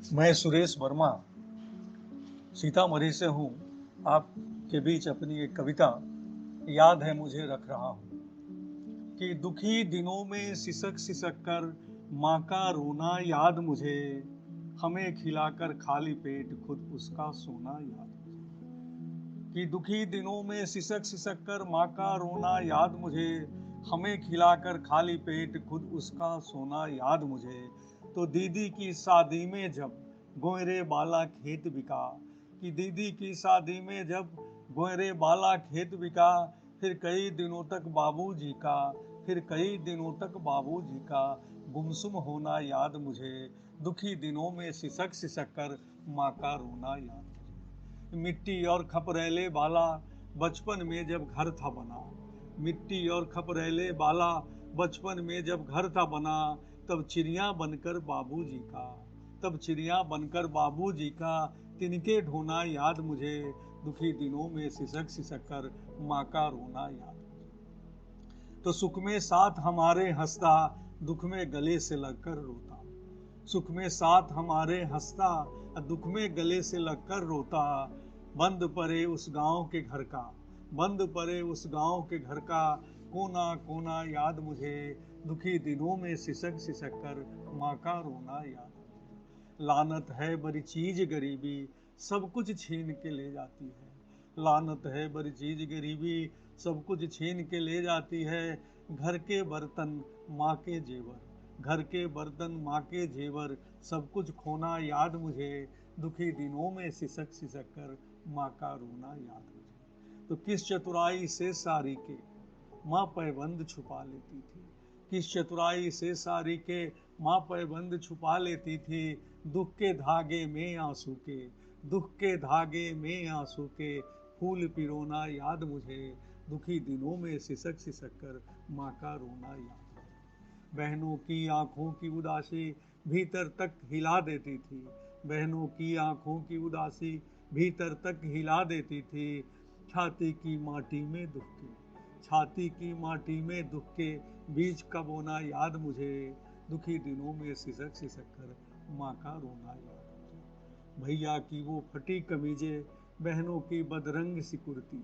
मैं सुरेश वर्मा सीतामढ़ी से हूँ। आपके बीच अपनी एक कविता याद है मुझे रख रहा हूँ कि दुखी दिनों में सिसक सिसक कर माँ का रोना याद मुझे, हमें खिलाकर खाली पेट खुद उसका सोना याद मुझे। कि दुखी दिनों में सिसक सिसक कर माँ का रोना याद मुझे, हमें खिलाकर खाली पेट खुद उसका सोना याद मुझे। तो दीदी की शादी में जब गोयरे बाला खेत बिका, कि दीदी की शादी में जब गोयरे बाला खेत बिका, फिर कई दिनों तक बाबूजी का, फिर कई दिनों तक बाबूजी का गुमसुम होना याद मुझे। दुखी दिनों में सिसक सिसक कर माँ का रोना याद मुझे। मिट्टी और खपरेले बाला बचपन में जब घर था बना, मिट्टी और खपरेले बाला बचपन में जब घर था बना, तब चिड़िया बनकर बाबूजी का, तब चिड़िया बनकर बाबूजी का तिनके ढोना याद मुझे। दुखी दिनों में सिसक सिसक कर माँ का रोना याद मुझे। तो सुख में साथ हमारे हंसता, दुख में गले से लगकर रोता, सुख में साथ हमारे हंसता, दुख में गले से लगकर रोता। बंद पड़े उस गांव के घर का, बंद पड़े उस गांव के घर का कोना कोना याद मुझे। दुखी दिनों में सिसक सिसक कर माँ का रोना याद मुझे। लानत है बड़ी चीज गरीबी, सब कुछ छीन के ले जाती है। लानत है बड़ी चीज गरीबी, सब कुछ छीन के ले जाती है। घर के बर्तन माँ के जेवर, घर के बर्तन माँ के जेवर, सब कुछ खोना याद मुझे। दुखी दिनों में सिसक सिसक कर माँ का रोना याद मुझे। तो किस चतुराई से सारी के माँ पैबंद छुपा लेती थी, किस चतुराई से सारी के माँ पैबंद छुपा लेती थी। दुख के धागे में आंसू के, दुख के धागे में आंसू के फूल पिरोना याद मुझे। दुखी दिनों में सिसक सिसक कर माँ का रोना याद मुझे। बहनों की आंखों की उदासी भीतर तक हिला देती थी, बहनों की आंखों की उदासी भीतर तक हिला देती थी। छाती की माटी में दुख के, छाती की माटी में दुख के बीज का बोना याद मुझे। दुखी दिनों में सिसक सिसक कर माँ का रोना याद मुझे। भैया की वो फटी कमीजे, बहनों की बदरंग सी कुर्ती,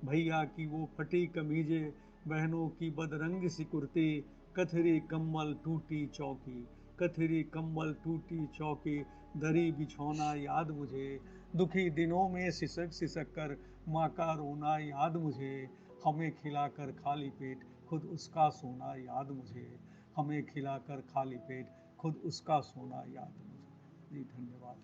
भैया की वो फटी कमीजे, बहनों की बदरंग सी कुर्ती। कथरी कम्बल टूटी चौकी, कथरी कम्बल टूटी चौकी, दरी बिछौना याद मुझे। दुखी दिनों में सिसक सिसक कर माँ का रोना याद मुझे। हमें खिलाकर खाली पेट खुद उसका सोना याद मुझे, हमें खिलाकर खाली पेट खुद उसका सोना याद मुझे। जी धन्यवाद।